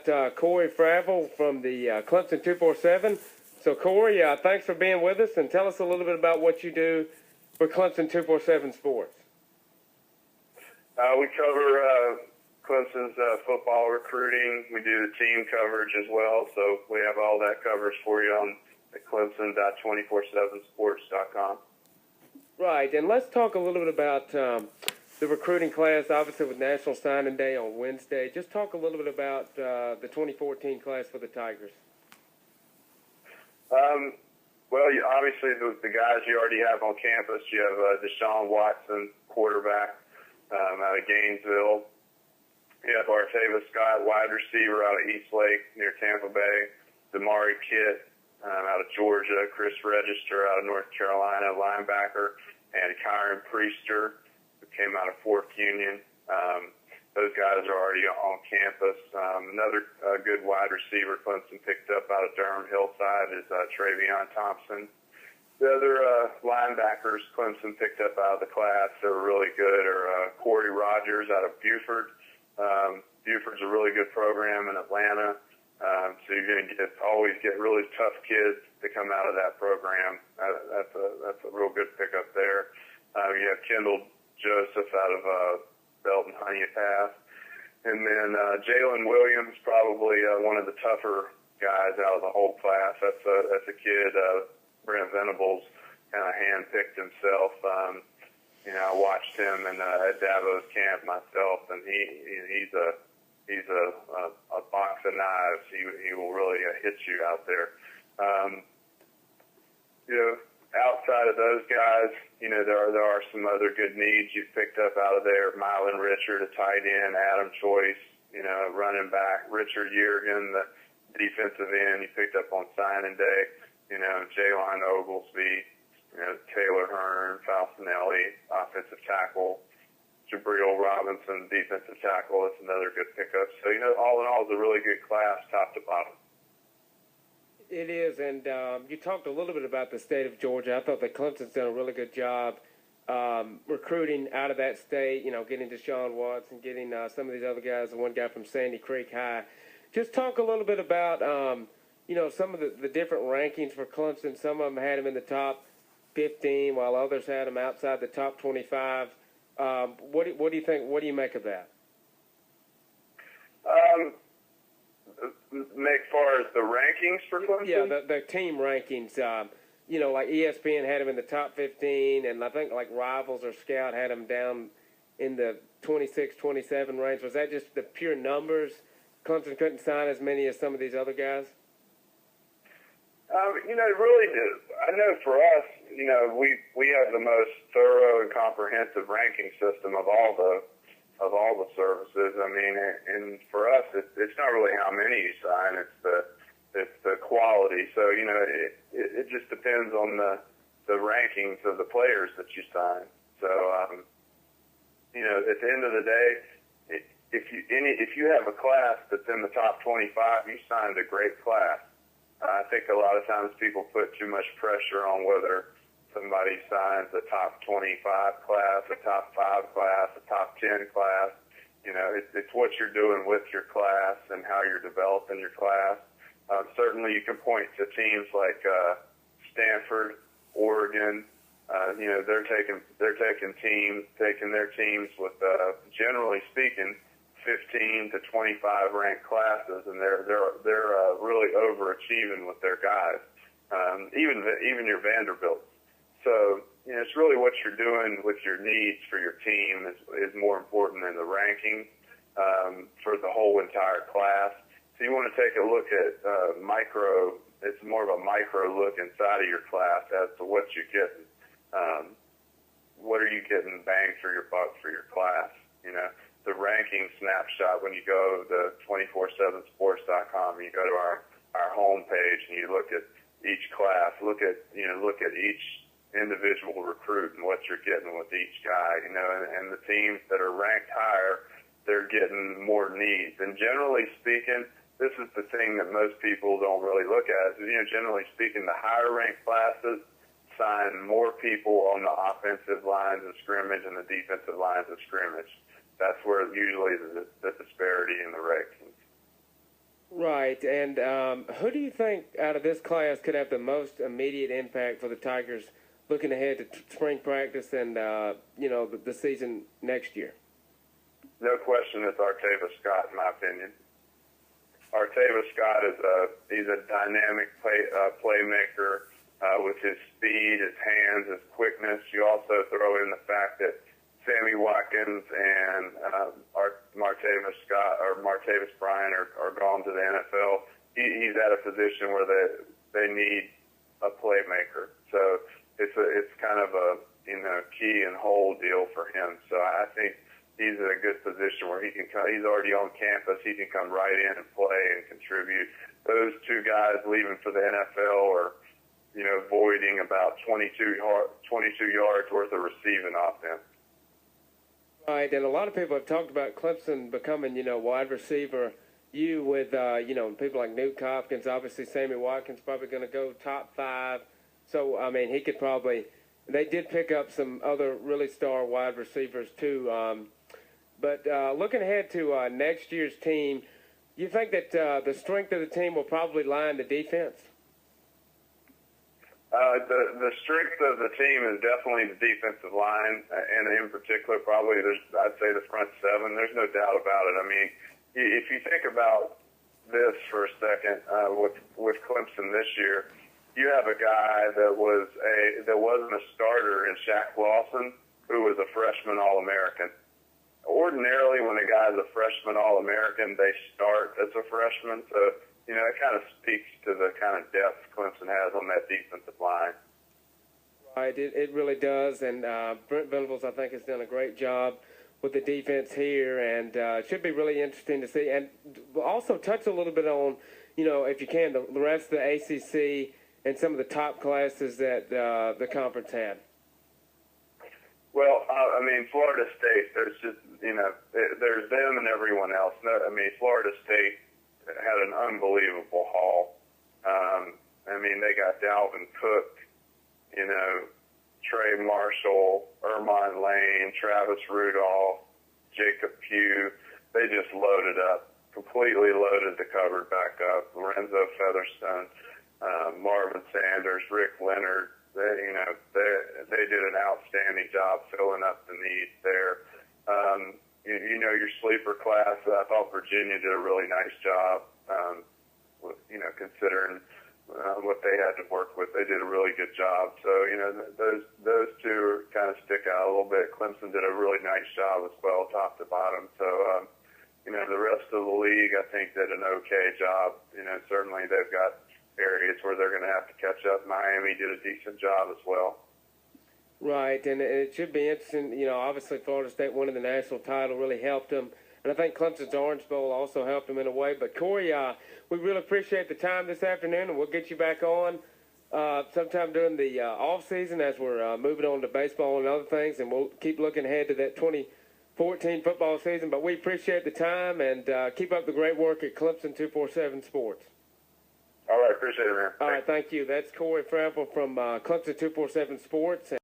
Cory Fravel from the Clemson247. So, Cory, thanks for being with us, and tell us a little bit about what you do for Clemson247Sports. We cover Clemson's football recruiting. We do the team coverage as well, so we have all that coverage for you on Clemson.247Sports.com. Right, and let's talk a little bit about the recruiting class, obviously with National Signing Day on Wednesday. Just talk a little bit about the 2014 class for the Tigers. Well, obviously the guys you already have on campus. You have Deshaun Watson, quarterback out of Gainesville. You have Artavis Scott, wide receiver out of Eastlake near Tampa Bay. Damari Kitt out of Georgia. Chris Register out of North Carolina, linebacker. And Kyron Priester, who came out of Fort Union. Those guys are already on campus. Another good wide receiver Clemson picked up out of Durham Hillside is Travion Thompson. The other linebackers Clemson picked up out of the class that were really good are Corey Rogers out of Buford. Buford's a really good program in Atlanta. So you're going to always get really tough kids to come out of that program. That's a real good pickup there. You have Kendall Joseph out of Belton Honey Path. And then Jalen Williams, probably one of the tougher guys out of the whole class. That's a kid Brent Venables kind of handpicked himself. I watched him at Davos camp myself, and he's a box of knives. He will really hit you out there. Outside of those guys, there are some other good needs you've picked up out of there. Mylan Richard, a tight end, Adam Choice, running back, Richard Yergin, the defensive end you picked up on signing day, Jaylon Oglesby, Taylor Hearn, Falcinelli, offensive tackle, Jabril Robinson, defensive tackle. That's another good pickup. So, all in all, it's a really good class, top to bottom. It is, and you talked a little bit about the state of Georgia. I thought that Clemson's done a really good job recruiting out of that state, getting Deshaun Watson, getting some of these other guys, the one guy from Sandy Creek High. Just talk a little bit about, some of the different rankings for Clemson. Some of them had him in the top 15, while others had him outside the top 25. What do you think? What do you make of that? As far as the rankings for Clemson? Yeah, the team rankings. Like ESPN had him in the top 15, and I think like Rivals or Scout had him down in the 26, 27 range. Was that just the pure numbers? Clemson couldn't sign as many as some of these other guys? Really, I know for us, we have the most thorough and comprehensive ranking system of all the services. I mean, and for us, it's not really how many you sign; it's the quality. So it just depends on the rankings of the players that you sign. So at the end of the day, if you have a class that's in the top 25, you signed a great class. I think a lot of times people put too much pressure on whether somebody signs a top 25 class, a top 5 class, a top 10 class. It's what you're doing with your class and how you're developing your class. Certainly you can point to teams like Stanford, Oregon. They're taking their teams with generally speaking 15 to 25 ranked classes, and they're really overachieving with their guys. Even your Vanderbilt. So it's really what you're doing with your needs for your team is more important than the ranking for the whole entire class. So you want to take a look at micro. It's more of a micro look inside of your class as to what you're getting. What are you getting bang for your buck for your class? The ranking snapshot when you go to 247sports.com, you go to our homepage and you look at each class, look at each individual recruit and what you're getting with each guy, and the teams that are ranked higher, they're getting more needs. And generally speaking, this is the thing that most people don't really look at. Generally speaking, the higher ranked classes sign more people on the offensive lines of scrimmage and the defensive lines of scrimmage. That's where usually the disparity in the rankings. Right, and who do you think out of this class could have the most immediate impact for the Tigers looking ahead to spring practice and, the season next year? No question, it's Artavis Scott, in my opinion. Artavis Scott he's a dynamic playmaker with his speed, his hands, his quickness. You also throw in the fact that Sammy Watkins and Martavis Scott or Martavis Bryant are gone to the NFL. He's at a position where they need a playmaker. So it's kind of a key and hold deal for him. So I think he's in a good position where he can come. He's already on campus. He can come right in and play and contribute. Those two guys leaving for the NFL are, voiding about 22 yards worth of receiving offense. Right, and a lot of people have talked about Clemson becoming, wide receiver. With, people like Newt Hopkins, obviously Sammy Watkins probably going to go top 5. So, he could probably – they did pick up some other really star wide receivers too. But looking ahead to next year's team, you think that the strength of the team will probably lie in the defense? The strength of the team is definitely the defensive line, and in particular, probably I'd say the front 7. There's no doubt about it. If you think about this for a second, with Clemson this year, you have a guy that wasn't a starter in Shaq Lawson, who was a freshman All-American. Ordinarily, when a guy's a freshman All-American, they start as a freshman. So, it kind of speaks to the kind of depth Clemson has on that defensive line. Right, it really does. And Brent Venables, I think, has done a great job with the defense here, and it should be really interesting to see. And also touch a little bit on, if you can, the rest of the ACC and some of the top classes that the conference had. Well, Florida State, there's just, there's them and everyone else. Florida State had an unbelievable haul. They got Dalvin Cook, Trey Marshall, Ermine Lane, Travis Rudolph, Jacob Pugh. They just loaded up, completely loaded the cupboard back up. Lorenzo Featherstone, Marvin Sanders, Rick Leonard. They did an outstanding job filling up the needs there. Your sleeper class, I thought Virginia did a really nice job, considering what they had to work with. They did a really good job. So, those two kind of stick out a little bit. Clemson did a really nice job as well, top to bottom. So, the rest of the league, I think, did an okay job. Certainly they've got areas where they're going to have to catch up. Miami did a decent job as well. Right, and it should be interesting. Obviously Florida State winning the national title really helped them. And I think Clemson's Orange Bowl also helped them in a way. But, Cory, we really appreciate the time this afternoon, and we'll get you back on sometime during the off season as we're moving on to baseball and other things. And we'll keep looking ahead to that 2014 football season. But we appreciate the time, and keep up the great work at Clemson247 Sports. All right, appreciate it, man. All right, thank you. That's Cory Fravel from Clemson247 Sports.